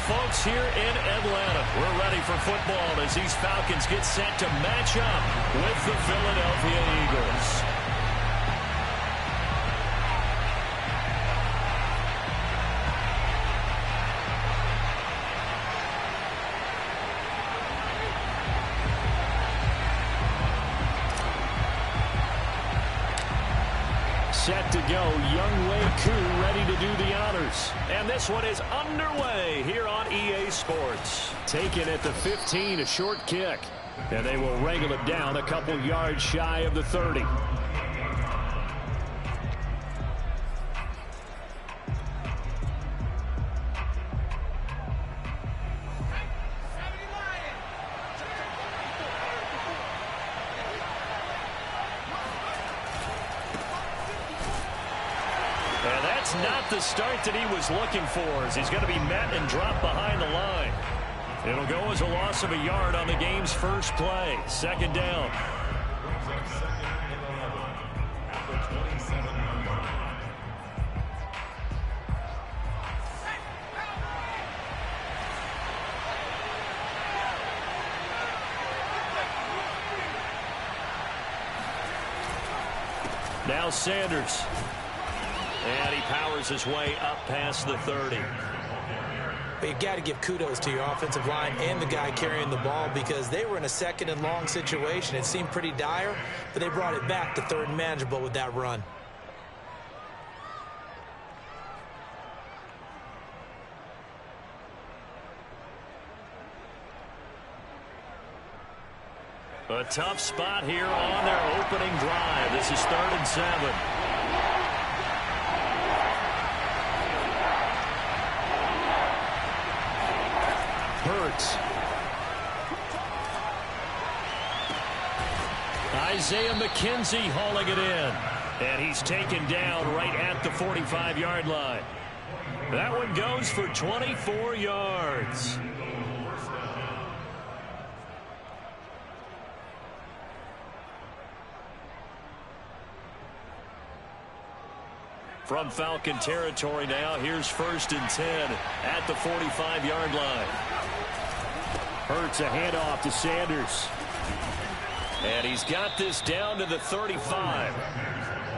folks, here in Atlanta. We're ready for football as these Falcons get set to match up with the Philadelphia Eagles. Set to go, Younghoe Koo ready to do the honors. And this one is underway here on EA Sports. Taken at the 15, a short kick. And they will wrangle it down a couple yards shy of the 30. Not the start that he was looking for, as he's going to be met and dropped behind the line. It'll go as a loss of a yard on the game's first play. Second down. Now Sanders. And he powers his way up past the 30. But you've got to give kudos to your offensive line and the guy carrying the ball, because they were in a second and long situation. It seemed pretty dire, but they brought it back to third and manageable with that run. A tough spot here on their opening drive. This is 3rd and 7. Isaiah McKenzie hauling it in. And he's taken down right at the 45-yard line. That one goes for 24 yards. From Falcon territory now, here's 1st and 10 at the 45-yard line. Hurts a handoff to Sanders. And he's got this down to the 35.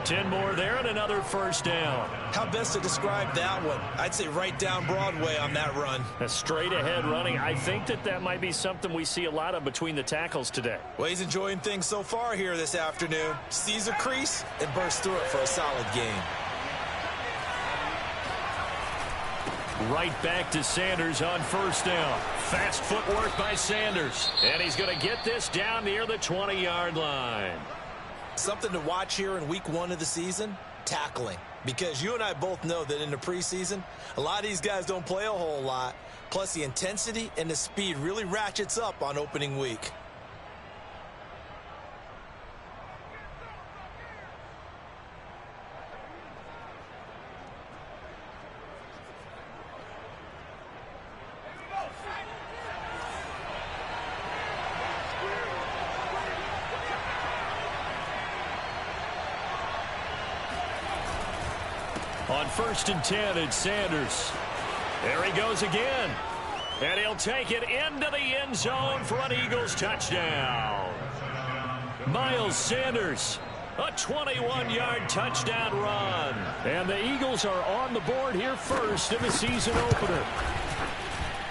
10 more there and another first down. How best to describe that one? I'd say right down Broadway on that run. A straight ahead running. I think that might be something we see a lot of between the tackles today. Well, he's enjoying things so far here this afternoon. Sees a crease and bursts through it for a solid gain. Right back to Sanders on first down. Fast footwork by Sanders. And he's going to get this down near the 20-yard line. Something to watch here in week 1 of the season, tackling. Because you and I both know that in the preseason, a lot of these guys don't play a whole lot. Plus the intensity and the speed really ratchets up on opening week. On 1st and 10, it's Sanders. There he goes again. And he'll take it into the end zone for an Eagles touchdown. Miles Sanders, a 21-yard touchdown run. And the Eagles are on the board here first in the season opener.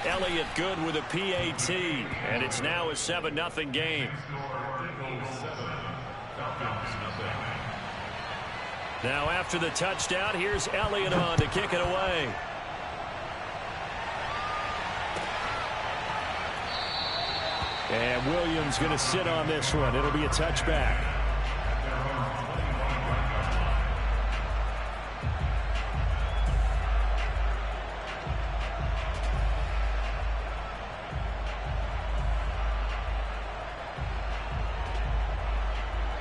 Elliott good with a PAT. And it's now a 7-0 game. Now after the touchdown, here's Elliott on to kick it away. And Williams going to sit on this one. It'll be a touchback.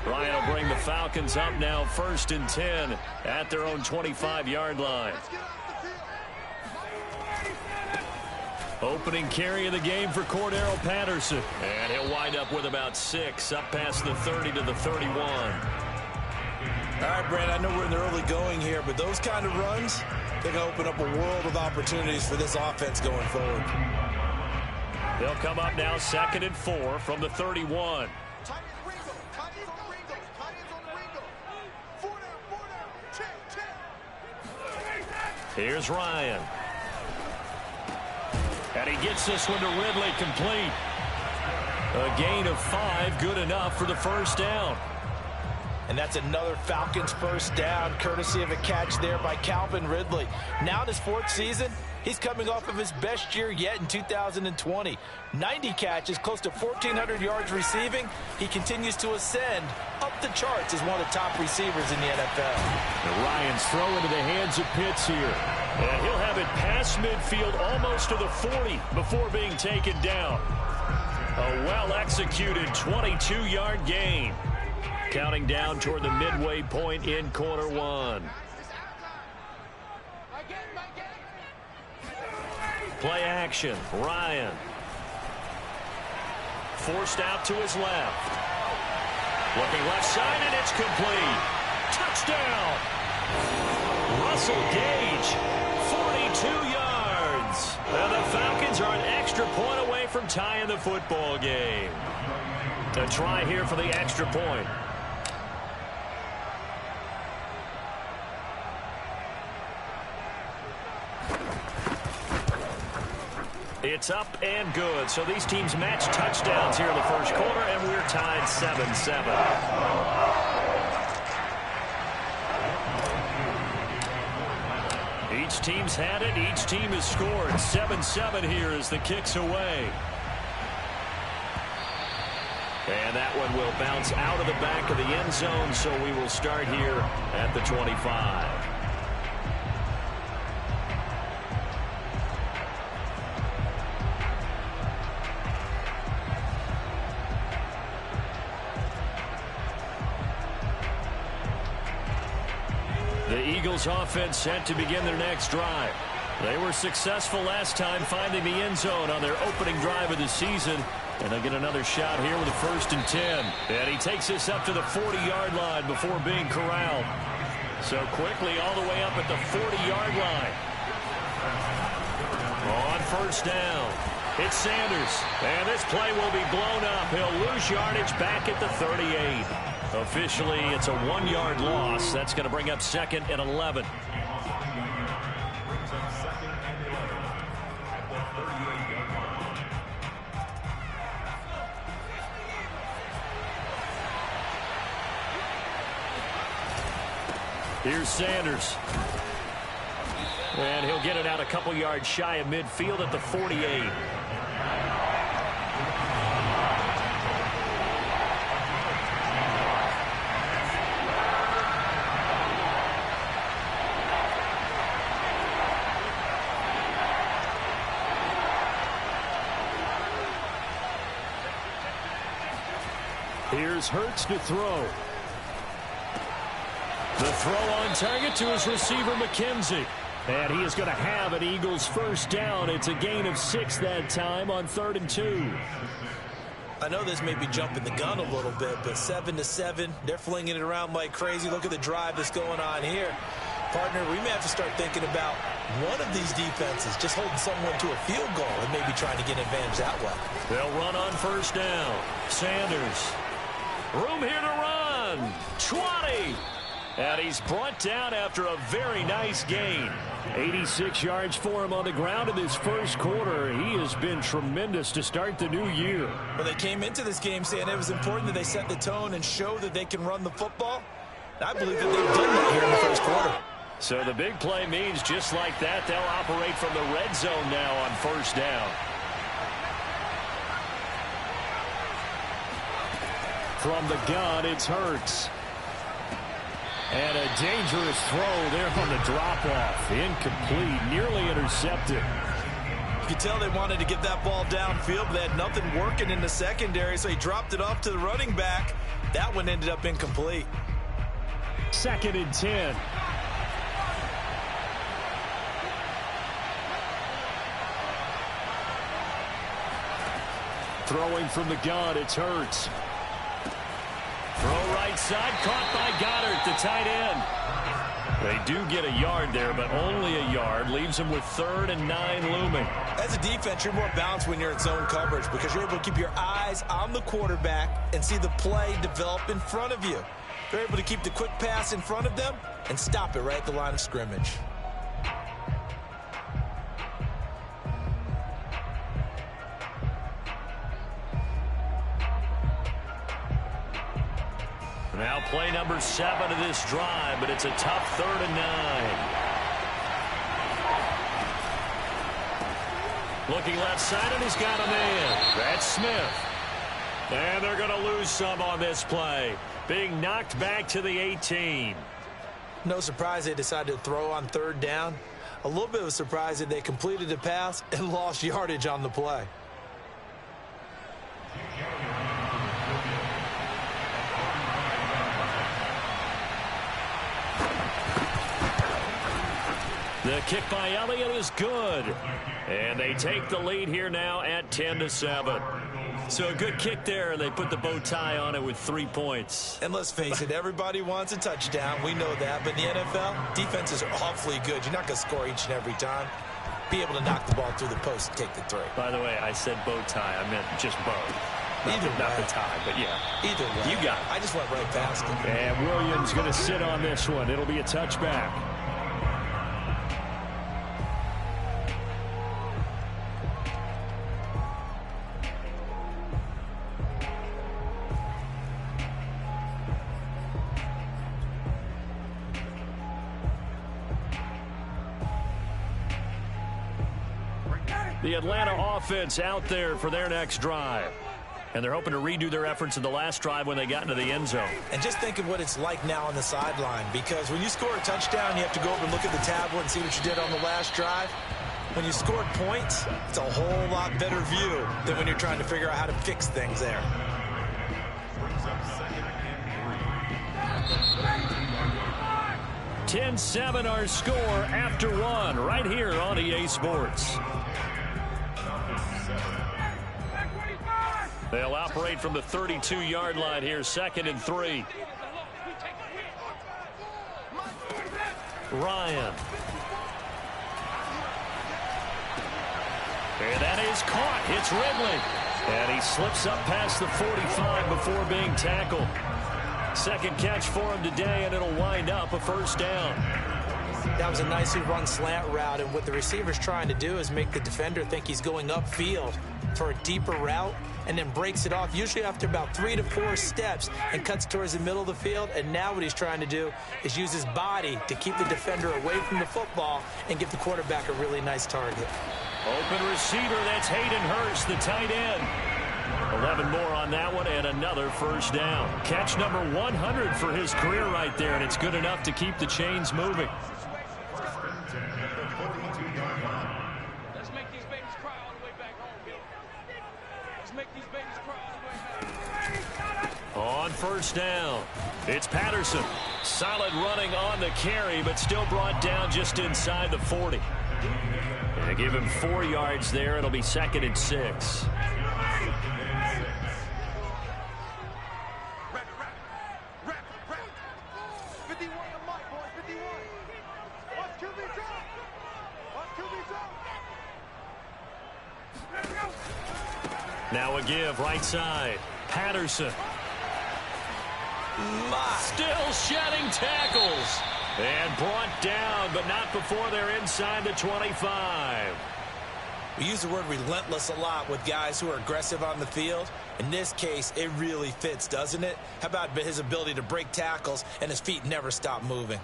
Ryan will bring the Falcons up now 1st and 10 at their own 25-yard line. Opening carry of the game for Cordero Patterson. And he'll wind up with about 6 up past the 30 to the 31. All right, Brad, I know we're in the early going here, but those kind of runs, They're going to open up a world of opportunities for this offense going forward. They'll come up now 2nd and 4 from the 31. Here's Ryan. And he gets this one to Ridley, complete. A gain of 5, good enough for the first down. And that's another Falcons first down, courtesy of a catch there by Calvin Ridley. Now in his 4th season, he's coming off of his best year yet in 2020. 90 catches, close to 1,400 yards receiving. He continues to ascend up the charts as one of the top receivers in the NFL. And Ryan's throw into the hands of Pitts here. And he'll have it past midfield almost to the 40 before being taken down. A well-executed 22-yard gain. Counting down toward the midway point in quarter 1. Play action. Ryan. Forced out to his left. Looking left side, and it's complete. Touchdown. Russell Gage, 42 yards. And the Falcons are an extra point away from tying the football game. A try here for the extra point. It's up and good. So these teams match touchdowns here in the first quarter, and we're tied 7-7. Each team's had it. Each team has scored. 7-7 here as the kick's away. And that one will bounce out of the back of the end zone, so we will start here at the 25. The Eagles offense set to begin their next drive. They were successful last time finding the end zone on their opening drive of the season. And they'll get another shot here with a 1st and 10. And he takes this up to the 40-yard line before being corralled. So quickly all the way up at the 40-yard line. On first down, it's Sanders. And this play will be blown up. He'll lose yardage back at the 38. Officially, it's a 1-yard loss. That's going to bring up 2nd and 11. Here's Sanders. And he'll get it out a couple yards shy of midfield at the 48. Here's Hurts to throw. The throw on target to his receiver, McKenzie. And he is going to have an Eagles first down. It's a gain of 6 that time on 3rd and 2. I know this may be jumping the gun a little bit, but 7-7, they're flinging it around like crazy. Look at the drive that's going on here. Partner, we may have to start thinking about one of these defenses just holding someone to a field goal and maybe trying to get an advantage that way. They'll run on first down. Sanders. Room here to run. 20. And he's brought down after a very nice gain. 86 yards for him on the ground in this first quarter. He has been tremendous to start the new year. Well, they came into this game saying it was important that they set the tone and show that they can run the football. I believe that they've done that here in the first quarter. So the big play means just like that, they'll operate from the red zone now on first down. From the gun, it's Hurts. And a dangerous throw there on the drop-off. Incomplete, nearly intercepted. You could tell they wanted to get that ball downfield, but they had nothing working in the secondary, so he dropped it off to the running back. That one ended up incomplete. 2nd and 10. Throwing from the gun, it's Hurts. Throw right side, caught by Goddard, the tight end. They do get a yard there, but only a yard. Leaves them with 3rd and 9 looming. As a defense, you're more balanced when you're in zone coverage because you're able to keep your eyes on the quarterback and see the play develop in front of you. They're able to keep the quick pass in front of them and stop it right at the line of scrimmage. Now play number 7 of this drive, but it's a tough 3rd and 9. Looking left side, and he's got a man. That's Smith. And they're going to lose some on this play. Being knocked back to the 18. No surprise they decided to throw on 3rd down. A little bit of a surprise that they completed the pass and lost yardage on the play. The kick by Elliott is good. And they take the lead here now at 10-7. So a good kick there, and they put the bow tie on it with 3 points. And let's face it, everybody wants a touchdown. We know that. But in the NFL, defenses are awfully good. You're not going to score each and every time. Be able to knock the ball through the post and take the 3. By the way, I said bow tie. I meant just bow. Not the tie, but yeah. Either way. You got it. I just went right past him. And Williams going to sit on this one. It'll be a touchback. The Atlanta offense out there for their next drive. And they're hoping to redo their efforts in the last drive when they got into the end zone. And just think of what it's like now on the sideline, because when you score a touchdown, you have to go over and look at the tablet and see what you did on the last drive. When you scored points, it's a whole lot better view than when you're trying to figure out how to fix things there. "10-7 our score after 1 right here on EA Sports. They'll operate from the 32-yard line here, 2nd and 3. Ryan. And that is caught. It's Ridley. And he slips up past the 45 before being tackled. Second catch for him today, and it'll wind up a 1st down. That was a nicely run slant route, and what the receiver's trying to do is make the defender think he's going upfield for a deeper route, and then breaks it off, usually after about 3 to 4 steps, and cuts towards the middle of the field. And now what he's trying to do is use his body to keep the defender away from the football and give the quarterback a really nice target. Open receiver, that's Hayden Hurst, the tight end. 11 more on that one, and another 1st down. Catch number 100 for his career right there, and it's good enough to keep the chains moving. Let's make these babies cry all the way back home, Bill. Let's make these babies cry all the way back. On 1st down, it's Patterson. Solid running on the carry, but still brought down just inside the 40. They give him 4 yards there. It'll be 2nd and 6. Now a give right side. Patterson. Still shedding tackles. And brought down, but not before they're inside the 25. We use the word relentless a lot with guys who are aggressive on the field. In this case, it really fits, doesn't it? How about his ability to break tackles and his feet never stop moving?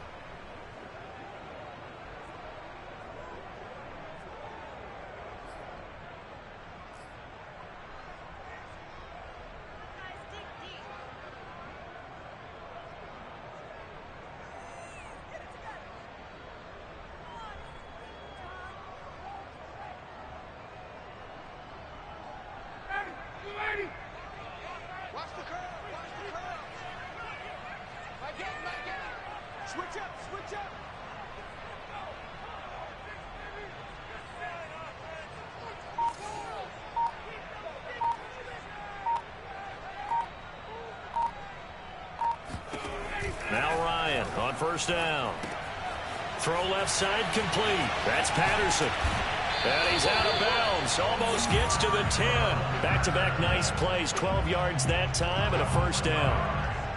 Now Ryan on 1st down. throw left side complete. That's Patterson. And he's out of bounds. Almost gets to the 10. Back-to-back nice plays. 12 yards that time and a first down.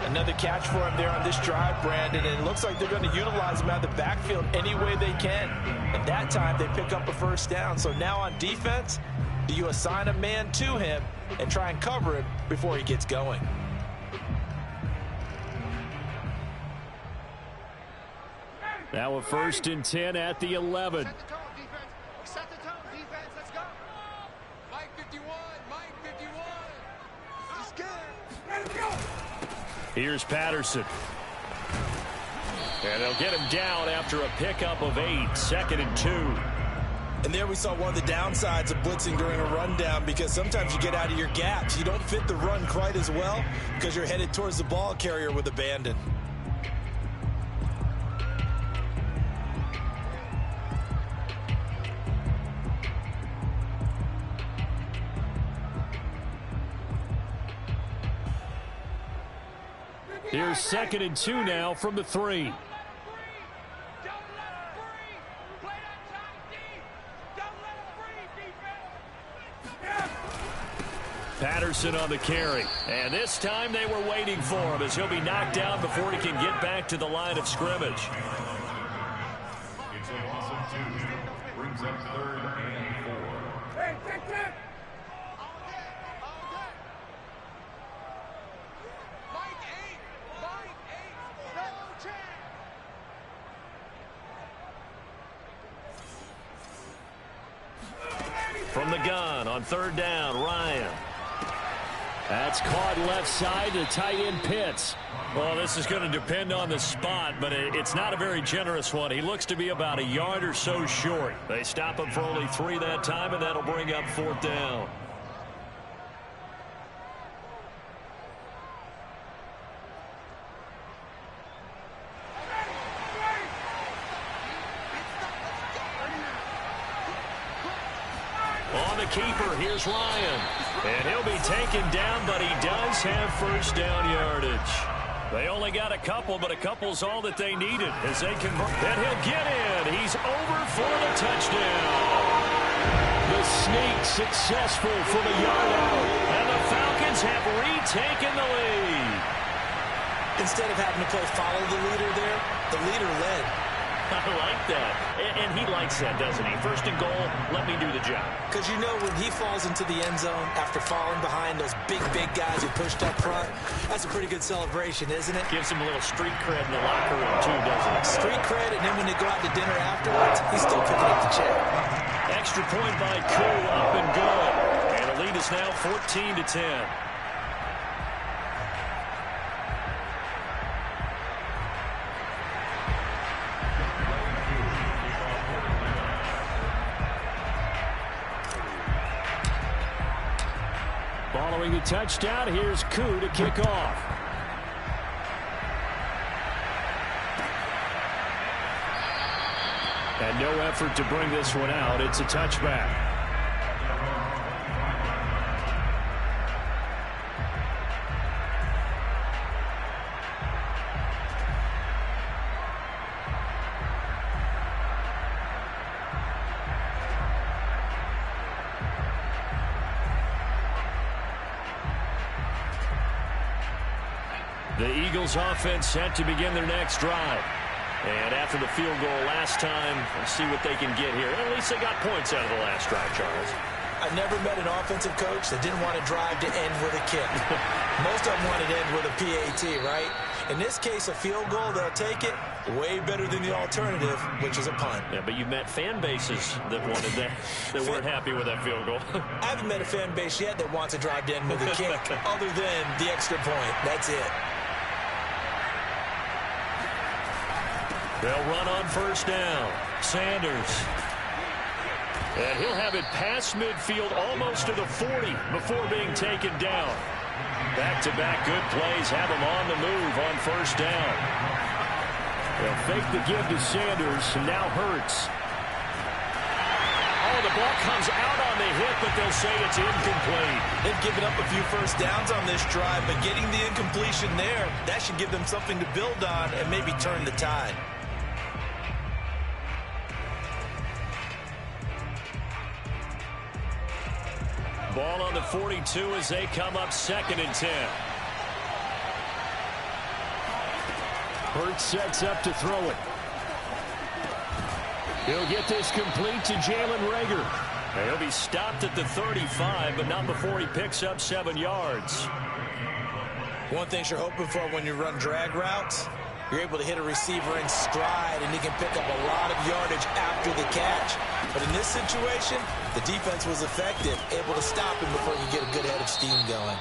Another catch for him there on this drive, Brandon, and it looks like they're going to utilize him out of the backfield any way they can. And that time they pick up a first down. So now on defense, do you assign a man to him and try and cover him before he gets going? Now a 1st and 10 at the 11. Set the tone, defense. Set the tone, defense. Let's go. Mike 51. Mike 51. He's good. Let's go. Here's Patterson. And they'll get him down after a pickup of 8. 2nd and 2. And there we saw one of the downsides of blitzing during a rundown, because sometimes you get out of your gaps. You don't fit the run quite as well because you're headed towards the ball carrier with abandon. Here's 2nd and 2 now from the 3. Patterson on the carry. And this time they were waiting for him, as he'll be knocked down before he can get back to the line of scrimmage. It's a loss of 2. Brings up 3rd and 4. Hey, check. Mike 8. No check. From the gun on 3rd down, Ryan. That's caught left side to tight end Pitts. Well, this is going to depend on the spot, but it's not a very generous one. He looks to be about a yard or so short. They stop him for only 3 that time, and that'll bring up 4th down. On the keeper, here's Ryan. And he'll be taken down, but he does have first down yardage. They only got a couple, but a couple's all that they needed as they convert. And he'll get in. He's over for the touchdown. The sneak successful from a yard out. And the Falcons have retaken the lead. Instead of having to play follow the leader there, the leader led. I like that. And he likes that, doesn't he? 1st and goal, let me do the job. Because you know when he falls into the end zone after falling behind those big guys who pushed up front, that's a pretty good celebration, isn't it? Gives him a little street cred in the locker room, too, doesn't it? Street cred, and then when they go out to dinner afterwards, he's still picking up the check. Extra point by Koo, up and good. And the lead is now 14-10. Following the touchdown, here's Koo to kick off. And no effort to bring this one out. It's a touchback. The Eagles offense set to begin their next drive. And after the field goal last time, let's see what they can get here. At least they got points out of the last drive, Charles. I've never met an offensive coach that didn't want to drive to end with a kick. Most of them want to end with a PAT, right? In this case, a field goal, they'll take it. Way better than the alternative, which is a punt. Yeah, but you've met fan bases that wanted that, that weren't happy with that field goal. I haven't met a fan base yet that wants to drive to end with a kick other than the extra point. That's it. They'll run on first down. Sanders. And he'll have it past midfield almost to the 40 before being taken down. Back-to-back good plays have him on the move on first down. They'll fake the give to Sanders, and now Hurts. Oh, the ball comes out on the hit, but they'll say it's incomplete. They've given up a few first downs on this drive, but getting the incompletion there, that should give them something to build on and maybe turn the tide. Ball on the 42 as they come up 2nd and 10. Hurts sets up to throw it. He'll get this complete to Jalen Reagor. He'll be stopped at the 35, but not before he picks up 7 yards. One thing you're hoping for when you run drag routes, you're able to hit a receiver in stride, and he can pick up a lot of yardage after the catch. But in this situation, the defense was effective, able to stop him before he could get a good head of steam going.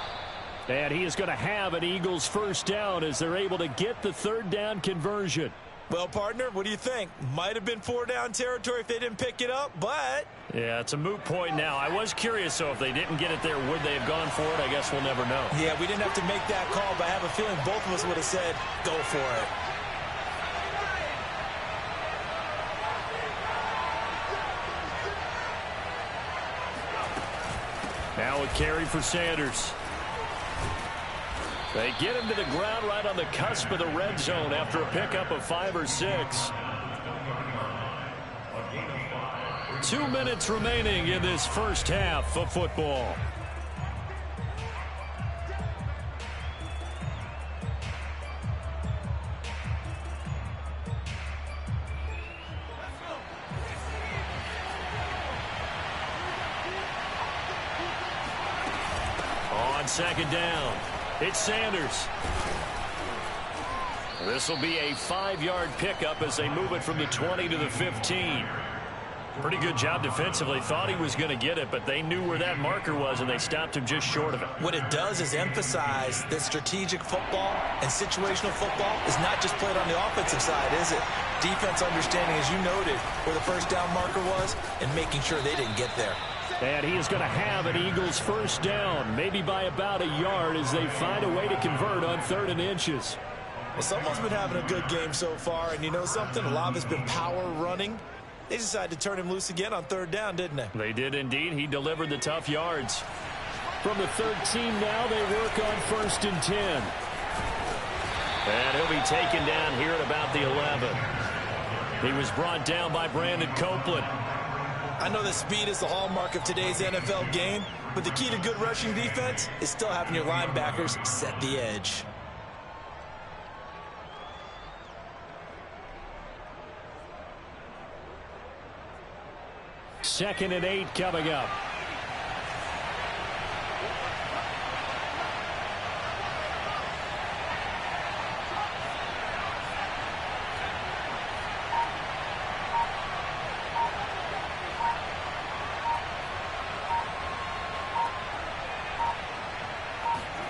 And he is going to have an Eagles first down as they're able to get the 3rd down conversion. Well, partner, what do you think? Might have been 4-down territory if they didn't pick it up, but... Yeah, it's a moot point now. I was curious, so if they didn't get it there, would they have gone for it? I guess we'll never know. Yeah, we didn't have to make that call, but I have a feeling both of us would have said, go for it. Now a carry for Sanders. They get him to the ground right on the cusp of the red zone after a pickup of 5 or 6. 2 minutes remaining in this first half of football. On 2nd down, it's Sanders. This will be a 5-yard pickup as they move it from the 20 to the 15. Pretty good job defensively. Thought he was going to get it, but they knew where that marker was, and they stopped him just short of it. What it does is emphasize that strategic football and situational football is not just played on the offensive side, is it? Defense understanding, as you noted, where the first down marker was and making sure they didn't get there. And he is going to have an Eagles first down, maybe by about a yard as they find a way to convert on 3rd and inches. Well, someone's been having a good game so far, and you know something? A lot of it's been power running. They decided to turn him loose again on 3rd down, didn't they? They did indeed. He delivered the tough yards. From the 13 now, they work on 1st and 10. And he'll be taken down here at about the 11. He was brought down by Brandon Copeland. I know that speed is the hallmark of today's NFL game, but the key to good rushing defense is still having your linebackers set the edge. Second and 8 coming up.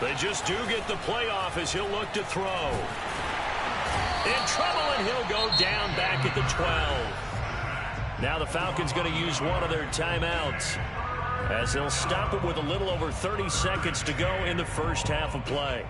They just do get the playoff as he'll look to throw. In trouble, and he'll go down back at the 12. Now the Falcons going to use one of their timeouts as they'll stop it with a little over 30 seconds to go in the first half of play.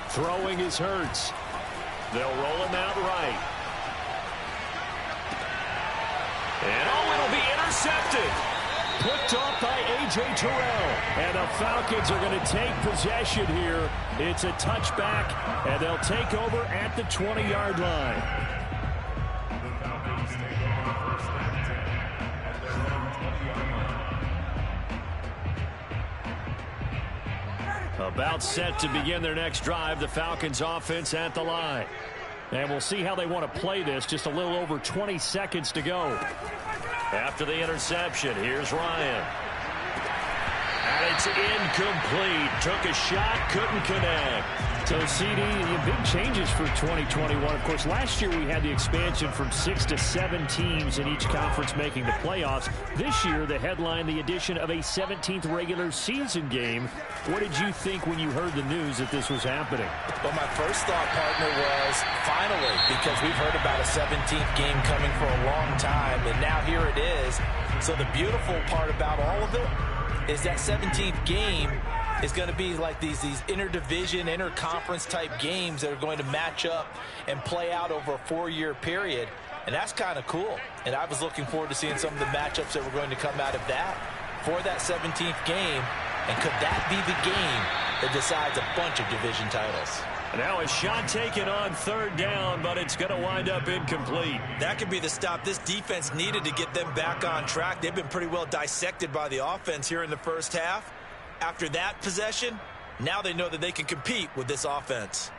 Throwing is Hurts. They'll roll him out right. And it'll be intercepted. Picked off by A.J. Terrell. And the Falcons are going to take possession here. It's a touchback, and they'll take over at the 20-yard line. About set to begin their next drive, the Falcons offense at the line. And we'll see how they want to play this. Just a little over 20 seconds to go. After the interception, here's Ryan. And it's incomplete. Took a shot, couldn't connect. So, CD, big changes for 2021. Of course, last year we had the expansion from 6 to 7 teams in each conference making the playoffs. This year, the headline, the addition of a 17th regular season game. What did you think when you heard the news that this was happening? Well, my first thought, partner, was finally, because we've heard about a 17th game coming for a long time, and now here it is. So the beautiful part about all of it is that 17th game is going to be like these interdivision, interconference type games that are going to match up and play out over a 4-year period. And that's kind of cool. And I was looking forward to seeing some of the matchups that were going to come out of that for that 17th game. And could that be the game that decides a bunch of division titles? Now a shot taken on third down, but it's going to wind up incomplete. That could be the stop this defense needed to get them back on track. They've been pretty well dissected by the offense here in the first half. After that possession, now they know that they can compete with this offense.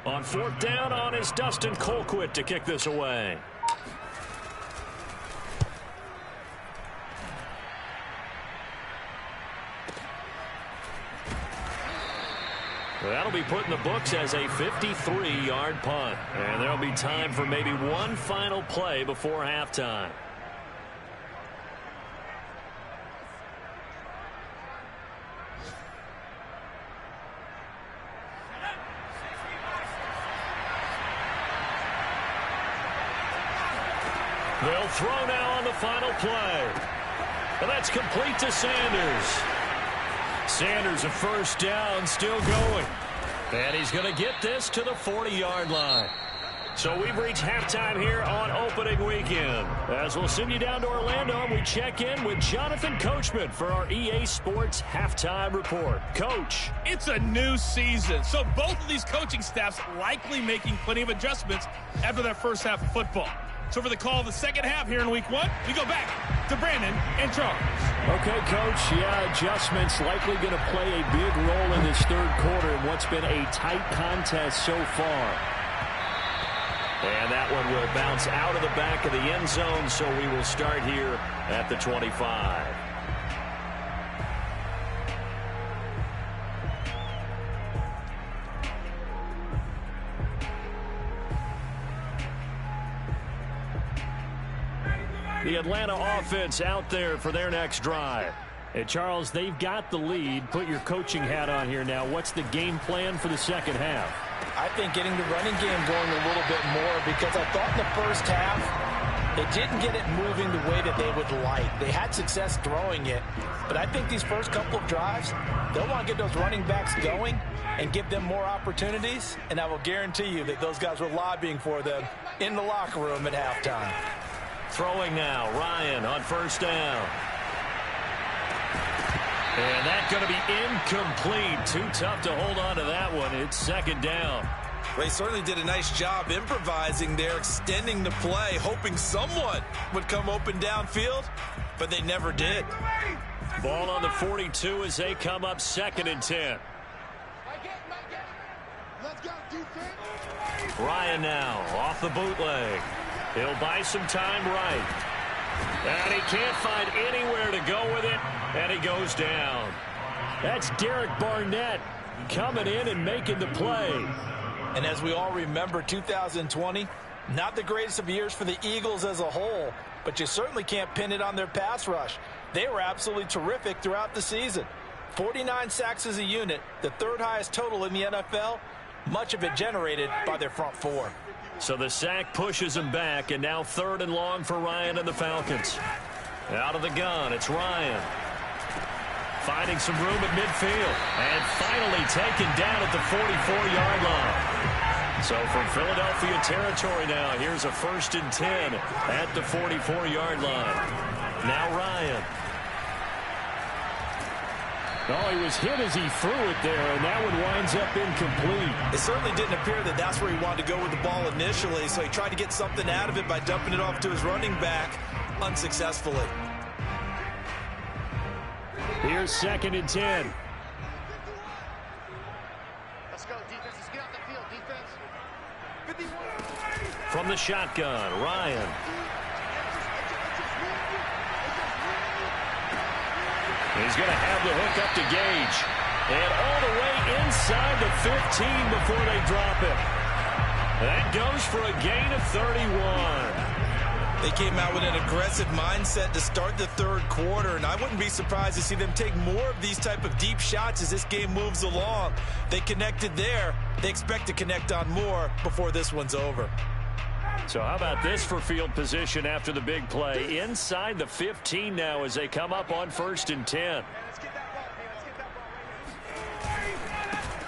On fourth down, on is Dustin Colquitt to kick this away. That'll be put in the books as a 53-yard punt. And there'll be time for maybe one final play before halftime. They'll throw now on the final play. And that's complete to Sanders. Sanders a first down, still going. And he's going to get this to the 40-yard line. So we've reached halftime here on opening weekend. As we'll send you down to Orlando, we check in with Jonathan Coachman for our EA Sports Halftime Report. Coach. It's a new season, so both of these coaching staffs likely making plenty of adjustments after that first half of football. So for the call of the second half here in week one, we go back to Brandon and Charles. Okay, Coach. Yeah, adjustments likely going to play a big role in this third quarter in what's been a tight contest so far. And that one will bounce out of the back of the end zone, so we will start here at the 25. The Atlanta offense out there for their next drive. Hey, Charles, they've got the lead. Put your coaching hat on here now. What's the game plan for the second half? I think getting the running game going a little bit more, because I thought in the first half they didn't get it moving the way that they would like. They had success throwing it, but I think these first couple of drives, they'll want to get those running backs going and give them more opportunities, and I will guarantee you that those guys were lobbying for them in the locker room at halftime. Throwing now, Ryan on first down. And that's going to be incomplete. Too tough to hold on to that one. It's second down. They certainly did a nice job improvising there, extending the play, hoping someone would come open downfield, but they never did. Ball on the 42 as they come up second and 10. Let's go, defense. Ryan now off the bootleg. He'll buy some time right. And he can't find anywhere to go with it, and he goes down. That's Derek Barnett coming in and making the play. And as we all remember, 2020, not the greatest of years for the Eagles as a whole, but you certainly can't pin it on their pass rush. They were absolutely terrific throughout the season. 49 sacks as a unit, the third highest total in the NFL, much of it generated by their front four. So the sack pushes him back, and now third and long for Ryan and the Falcons. Out of the gun, it's Ryan. Finding some room at midfield, and finally taken down at the 44-yard line. So from Philadelphia territory now, here's a 1st and 10 at the 44-yard line. Now Ryan. Oh, he was hit as he threw it there, and that one winds up incomplete. It certainly didn't appear that that's where he wanted to go with the ball initially, so he tried to get something out of it by dumping it off to his running back. unsuccessfully. Here's 2nd and 10. Let's go, defense. Let's get out the field, defense. 51. From the shotgun, Ryan. He's going to have the hook up to Gage. And all the way inside the 15 before they drop it. That goes for a gain of 31. They came out with an aggressive mindset to start the third quarter, and I wouldn't be surprised to see them take more of these type of deep shots as this game moves along. They connected there. They expect to connect on more before this one's over. So how about this for field position after the big play? Inside the 15 now as they come up on 1st and 10.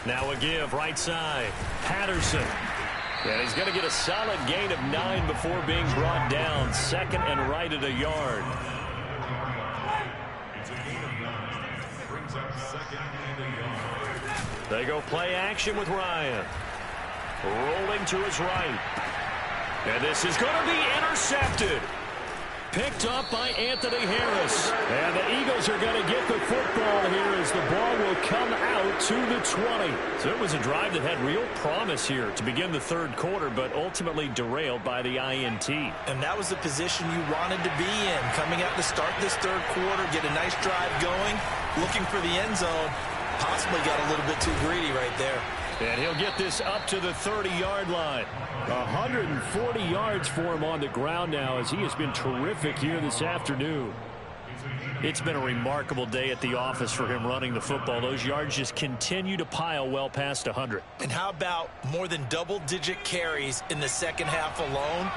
Now a give right side. Patterson. And he's going to get a solid gain of 9 before being brought down. 2nd and right at a yard. They go play action with Ryan. Rolling to his right. And this is going to be intercepted. Picked up by Anthony Harris. And the Eagles are going to get the football here as the ball will come out to the 20. So it was a drive that had real promise here to begin the third quarter, but ultimately derailed by the INT. And that was the position you wanted to be in. Coming out to start this third quarter, get a nice drive going, looking for the end zone. Possibly got a little bit too greedy right there. And he'll get this up to the 30-yard line. 140 yards for him on the ground now as he has been terrific here this afternoon. It's been a remarkable day at the office for him running the football. Those yards just continue to pile well past 100. And how about more than double-digit carries in the second half alone?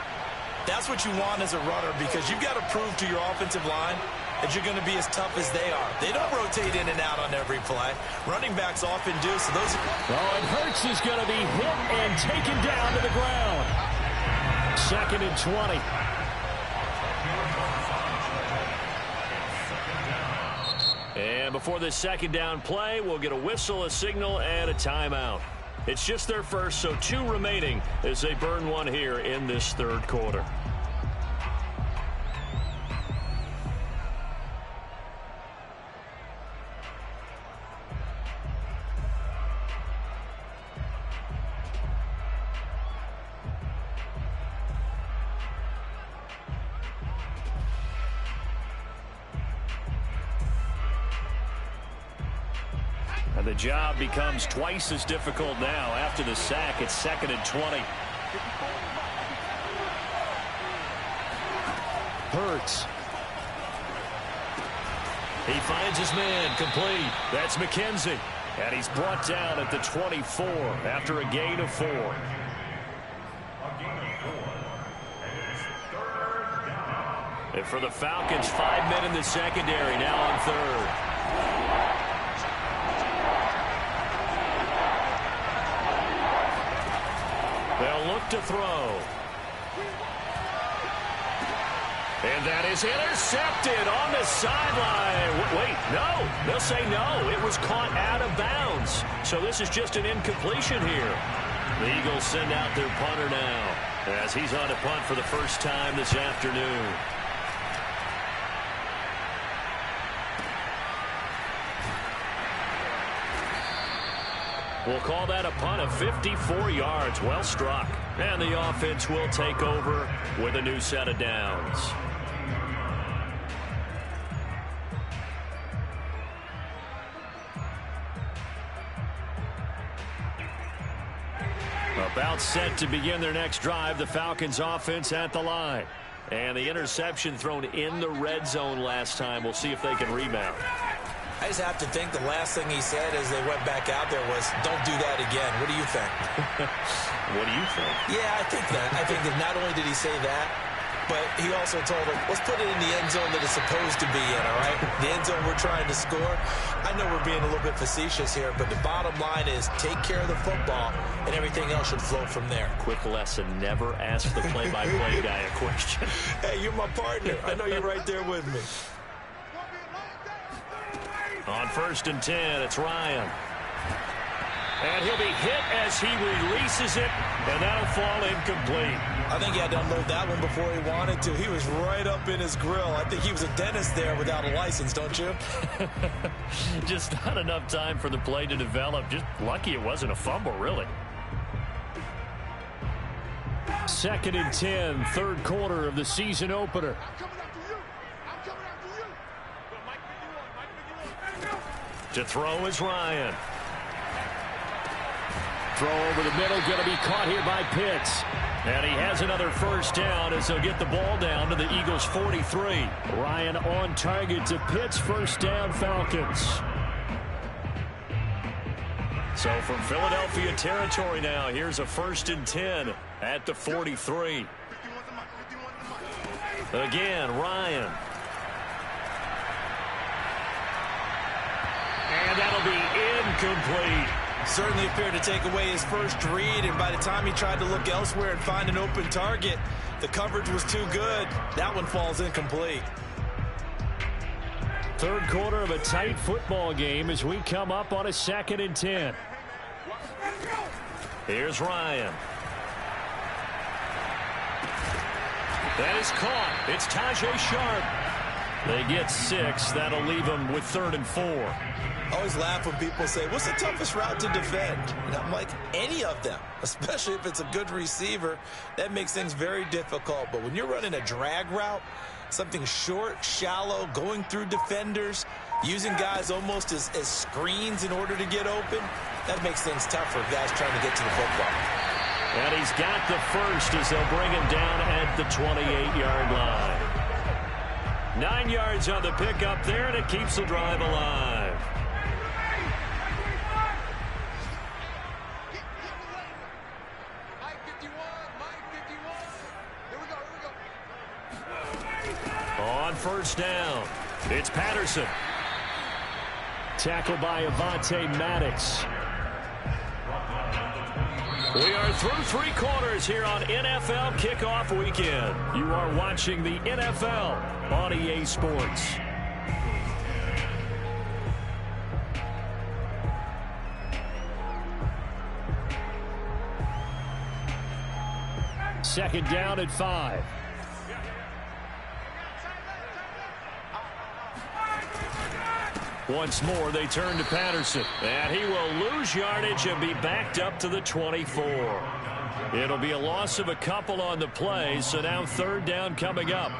That's what you want as a runner because you've got to prove to your offensive line that you're going to be as tough as they are. They don't rotate in and out on every play. Running backs often do. So those. Oh, and Hurts is going to be hit and taken down to the ground. 2nd and 20. And before this second down play, we'll get a whistle, a signal, and a timeout. It's just their first, so 2 remaining as they burn one here in this third quarter. And the job becomes twice as difficult now. After the sack, it's 2nd and 20. Hurts. He finds his man complete. That's McKenzie. And he's brought down at the 24 after a gain of 4. And for the Falcons, 5 men in the secondary now on 3rd. They'll look to throw. And that is intercepted on the sideline. Wait, no. They'll say no. It was caught out of bounds. So this is just an incompletion here. The Eagles send out their punter now as he's on a punt for the first time this afternoon. We'll call that a punt of 54 yards. Well struck. And the offense will take over with a new set of downs. About set to begin their next drive. The Falcons offense at the line. And the interception thrown in the red zone last time. We'll see if they can rebound. I just have to think the last thing he said as they went back out there was, don't do that again. What do you think? What do you think? Yeah, I think that. I think that not only did he say that, but he also told them, let's put it in the end zone that it's supposed to be in, all right? The end zone we're trying to score. I know we're being a little bit facetious here, but the bottom line is take care of the football, and everything else should flow from there. Quick lesson, never ask the play-by-play guy a question. Hey, you're my partner. I know you're right there with me. On 1st and 10, it's Ryan. And he'll be hit as he releases it And that'll fall incomplete. I think he had to unload that one before he wanted to. He was right up in his grill. I think he was a dentist there without a license, don't you? Just not enough time for the play to develop. Just lucky it wasn't a fumble, really. 2nd and 10, third quarter of the season opener. To throw is Ryan. Throw over the middle, going to be caught here by Pitts. And he has another first down as he'll get the ball down to the Eagles' 43. Ryan on target to Pitts, first down, Falcons. So from Philadelphia territory now, here's a 1st and 10 at the 43. Again, Ryan. And that'll be incomplete. Certainly appeared to take away his first read, and by the time he tried to look elsewhere and find an open target, the coverage was too good. That one falls incomplete. Third quarter of a tight football game as we come up on a 2nd and 10. Here's Ryan. That is caught. It's Tajay Sharp. They get 6. That'll leave them with 3rd and 4. I always laugh when people say, what's the toughest route to defend? And I'm like, any of them, especially if it's a good receiver. That makes things very difficult. But when you're running a drag route, something short, shallow, going through defenders, using guys almost as screens in order to get open, that makes things tough for guys trying to get to the football. And he's got the first as they'll bring him down at the 28-yard line. 9 yards on the pickup there, and it keeps the drive alive. On first down, it's Patterson. Tackled by Avonte Maddox. We are through 3 quarters here on NFL Kickoff Weekend. You are watching the NFL on EA Sports. Second down at 5. Once more, they turn to Patterson. And he will lose yardage and be backed up to the 24. It'll be a loss of a couple on the play, so now 3rd down coming up.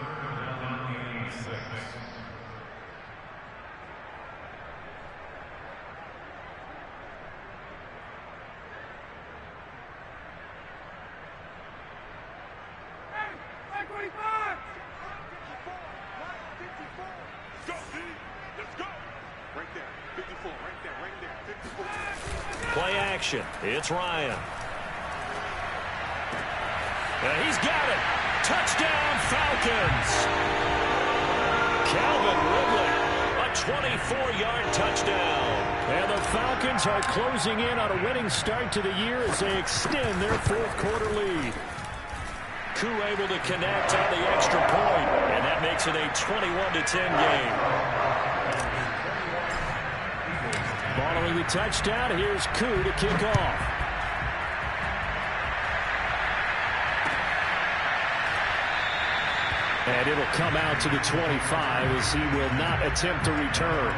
Play action. It's Ryan. And he's got it. Touchdown, Falcons. Calvin Ridley, a 24-yard touchdown. And the Falcons are closing in on a winning start to the year as they extend their 4th quarter lead. Koo able to connect on the extra point, and that makes it a 21-10 game. Following the touchdown, here's Koo to kick off. And it'll come out to the 25 as he will not attempt to return.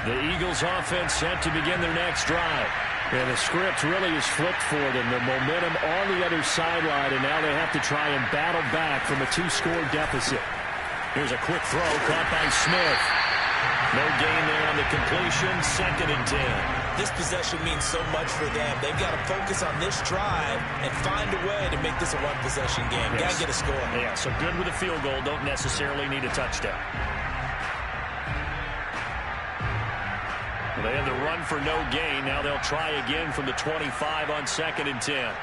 The Eagles offense set to begin their next drive. And the script really is flipped for them. The momentum on the other sideline, and now they have to try and battle back from a 2-score deficit. Here's a quick throw caught by Smith. No gain there on the completion. 2nd and 10. This possession means so much for them. They've got to focus on this drive and find a way to make this a one-possession game. Yes. Got to get a score. Yeah, so good with a field goal. Don't necessarily need a touchdown. They had the run for no gain. Now they'll try again from the 25 on 2nd and 10.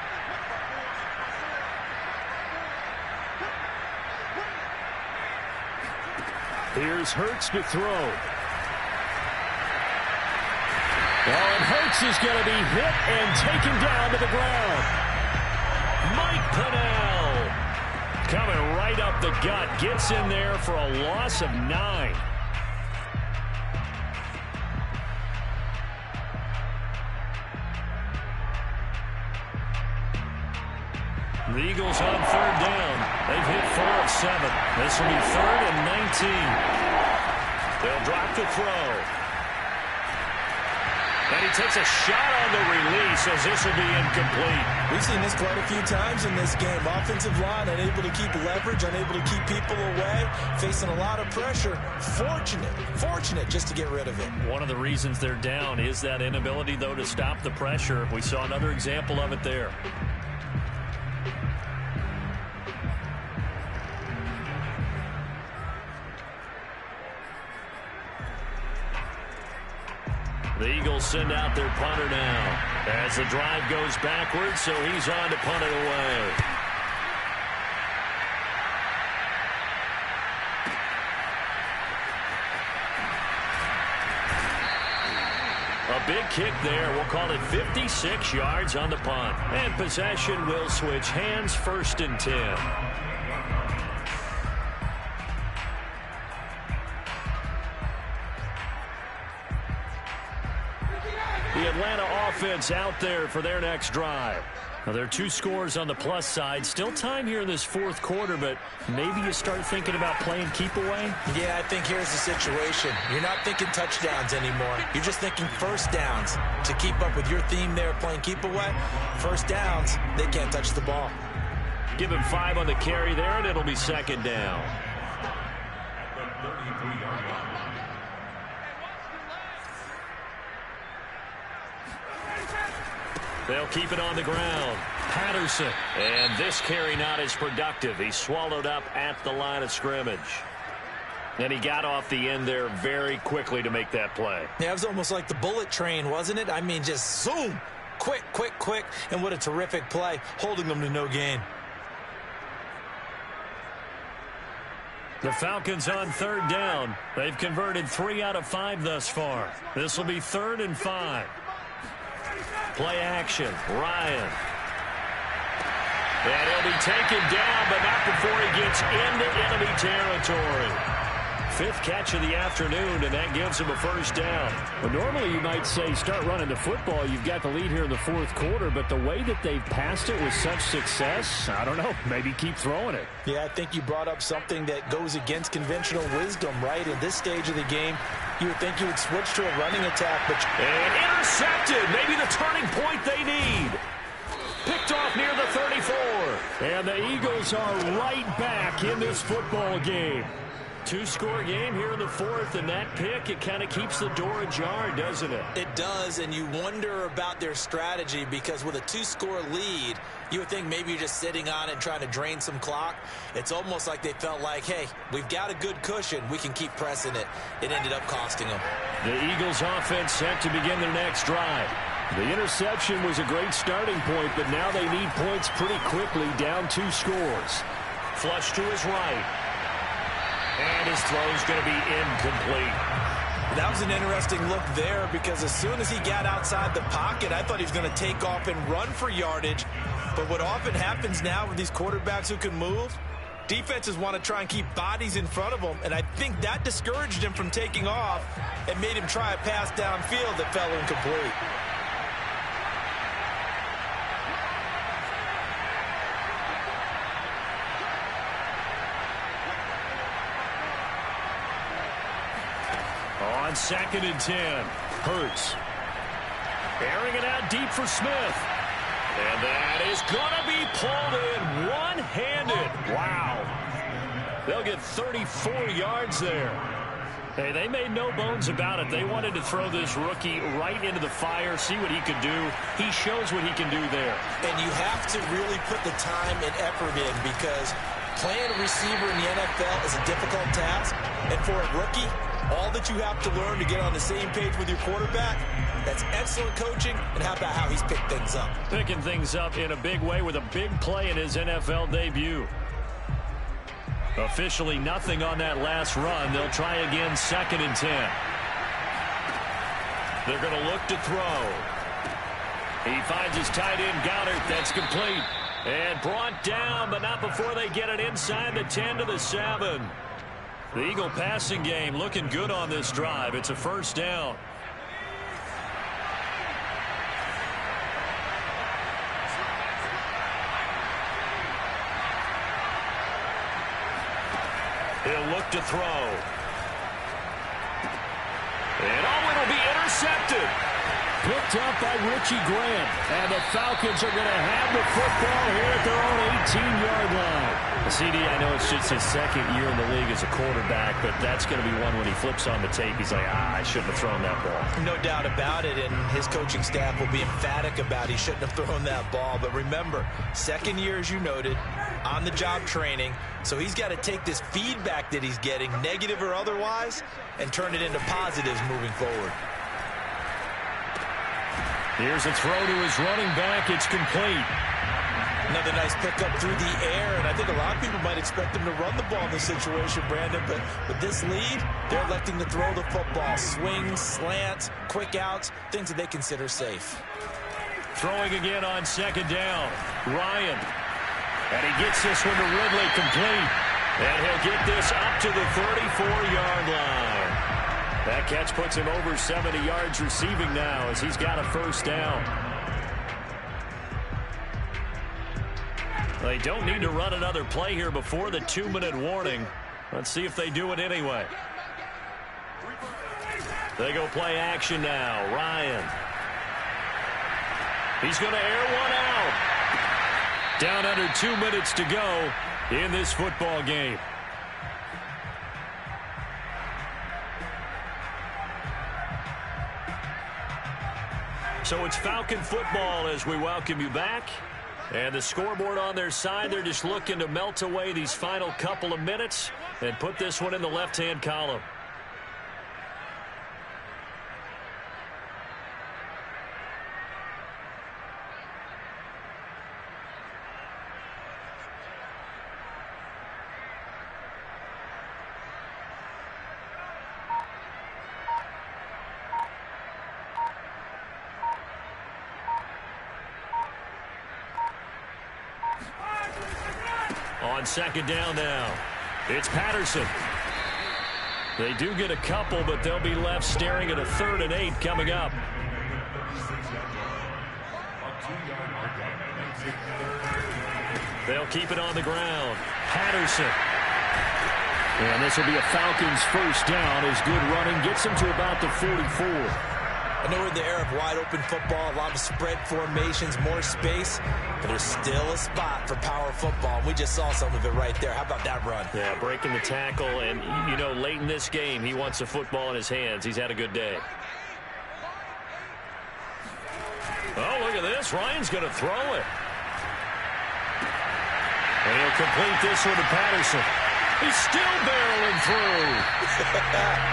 Here's Hurts to throw. Oh, and Hurts is going to be hit and taken down to the ground. Mike Pennell coming right up the gut. Gets in there for a loss of 9. The Eagles on third down. They've hit 4 of 7. This will be 3rd and 19. They'll drop the throw. And he takes a shot on the release as this will be incomplete. We've seen this quite a few times in this game. Offensive line unable to keep leverage, unable to keep people away, facing a lot of pressure. Fortunate just to get rid of it. One of the reasons they're down is that inability, though, to stop the pressure. We saw another example of it there. The Eagles send out their punter now as the drive goes backwards, so he's on to punt it away. A big kick there. We'll call it 56 yards on the punt. And possession will switch hands, 1st and 10. The Atlanta offense out there for their next drive. Now, there are 2 scores on the plus side. Still time here in this 4th quarter, but maybe you start thinking about playing keep away? Yeah, I think here's the situation. You're not thinking touchdowns anymore. You're just thinking first downs. To keep up with your theme there, playing keep away, first downs, they can't touch the ball. Give him 5 on the carry there, and it'll be 2nd down. They'll keep it on the ground. Patterson. And this carry not as productive. He's swallowed up at the line of scrimmage. And he got off the end there very quickly to make that play. Yeah, it was almost like the bullet train, wasn't it? I mean, just zoom. Quick. And what a terrific play, holding them to no gain. The Falcons on 3rd down. They've converted 3 out of 5 thus far. This will be 3rd and 5. Play action. Ryan. And he'll be taken down, but not before he gets into enemy territory. 5th catch of the afternoon, and that gives him a 1st down. Well, normally you might say start running the football. You've got the lead here in the 4th quarter, but the way that they've passed it with such success, I don't know, maybe keep throwing it. Yeah, I think you brought up something that goes against conventional wisdom, right? In this stage of the game, you would think you would switch to a running attack, but... And intercepted! Maybe the turning point they need. Picked off near the 34. And the Eagles are right back in this football game. 2-score game here in the 4th, and that pick, it kind of keeps the door ajar, doesn't it? It does, and you wonder about their strategy because with a 2-score lead, you would think maybe you're just sitting on it and trying to drain some clock. It's almost like they felt like, hey, we've got a good cushion. We can keep pressing it. It ended up costing them. The Eagles offense set to begin their next drive. The interception was a great starting point, but now they need points pretty quickly, down 2 scores. Flush to his right. And his throw's going to be incomplete. That was an interesting look there because as soon as he got outside the pocket, I thought he was going to take off and run for yardage. But what often happens now with these quarterbacks who can move, defenses want to try and keep bodies in front of them, and I think that discouraged him from taking off and made him try a pass downfield that fell incomplete. On 2nd and 10, Hurts. Airing it out deep for Smith. And that is going to be pulled in one-handed. Wow. They'll get 34 yards there. Hey, they made no bones about it. They wanted to throw this rookie right into the fire, see what he could do. He shows what he can do there. And you have to really put the time and effort in because playing a receiver in the NFL is a difficult task. And for a rookie, all that you have to learn to get on the same page with your quarterback, that's excellent coaching, and how about how he's picked things up? Picking things up in a big way with a big play in his NFL debut. Officially nothing on that last run. They'll try again 2nd and 10. They're going to look to throw. He finds his tight end, Goddard. That's complete. And brought down, but not before they get it inside the 10 to the 7. The Eagle passing game looking good on this drive. It's a 1st down. He'll look to throw. And it'll be intercepted. Picked up by Richie Grant. And the Falcons are going to have the football here at their own 18-yard line. CD, I know it's just his second year in the league as a quarterback, but that's going to be one when he flips on the tape. He's like, I shouldn't have thrown that ball. No doubt about it, and his coaching staff will be emphatic about he shouldn't have thrown that ball. But remember, second year, as you noted, on-the-job training, so he's got to take this feedback that he's getting, negative or otherwise, and turn it into positives moving forward. Here's a throw to his running back. It's complete. Another nice pickup through the air, and I think a lot of people might expect him to run the ball in this situation, Brandon, but with this lead, they're electing to throw the football. Swings, slants, quick outs, things that they consider safe. Throwing again on second down. Ryan. And he gets this one to Ridley, complete. And he'll get this up to the 34-yard line. That catch puts him over 70 yards receiving now as he's got a first down. They don't need to run another play here before the 2-minute warning. Let's see if they do it anyway. They go play action now. Ryan. He's going to air one out. Down under 2 minutes to go in this football game. So it's Falcon football as we welcome you back. And the scoreboard on their side, they're just looking to melt away these final couple of minutes and put this one in the left-hand column. On second down now, it's Patterson. They do get a couple, but they'll be left staring at a 3rd and 8 coming up. They'll keep it on the ground. Patterson. And this will be a Falcons first down as good running gets them to about the 44. I know we're in the era of wide-open football, a lot of spread formations, more space, but there's still a spot for power football. We just saw some of it right there. How about that run? Yeah, breaking the tackle, and, you know, late in this game, he wants the football in his hands. He's had a good day. Oh, look at this. Ryan's going to throw it. And he'll complete this one to Patterson. He's still barreling through.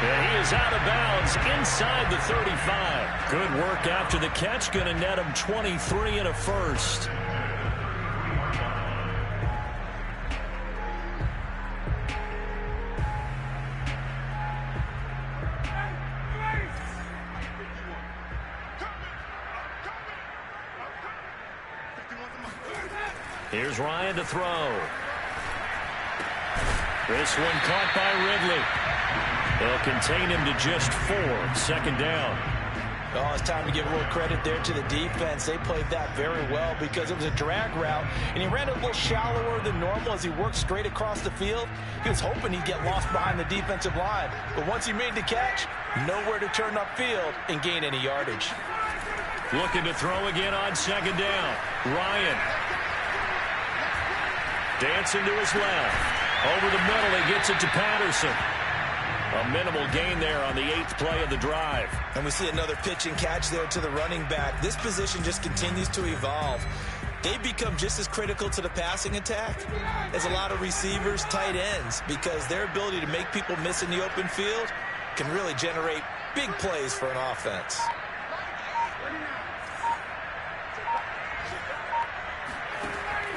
And he is out of bounds inside the 35. Good work after the catch. Going to net him 23 and a first. Here's Ryan to throw. This one caught by Ridley. They'll contain him to just 4. Second down. Oh, it's time to give a little credit there to the defense. They played that very well because it was a drag route, and he ran a little shallower than normal as he worked straight across the field. He was hoping he'd get lost behind the defensive line, but once he made the catch, nowhere to turn upfield and gain any yardage. Looking to throw again on second down. Ryan. Dancing to his left. Over the middle, he gets it to Patterson. A minimal gain there on the 8th play of the drive. And we see another pitch and catch there to the running back. This position just continues to evolve. They become just as critical to the passing attack as a lot of receivers, tight ends, because their ability to make people miss in the open field can really generate big plays for an offense.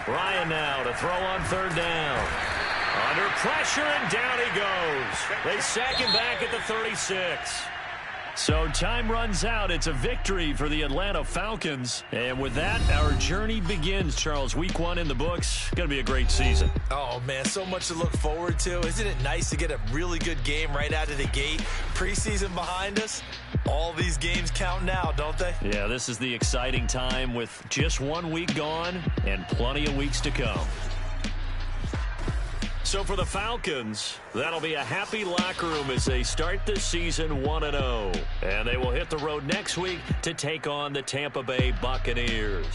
Ryan now to throw on third down. Under pressure, and down he goes. They sack him back at the 36. So time runs out. It's a victory for the Atlanta Falcons. And with that, our journey begins, Charles. Week 1 in the books. Going to be a great season. Oh, man, so much to look forward to. Isn't it nice to get a really good game right out of the gate? Preseason behind us. All these games count now, don't they? Yeah, this is the exciting time with just 1 week gone and plenty of weeks to come. So for the Falcons, that'll be a happy locker room as they start the season 1-0. And they will hit the road next week to take on the Tampa Bay Buccaneers.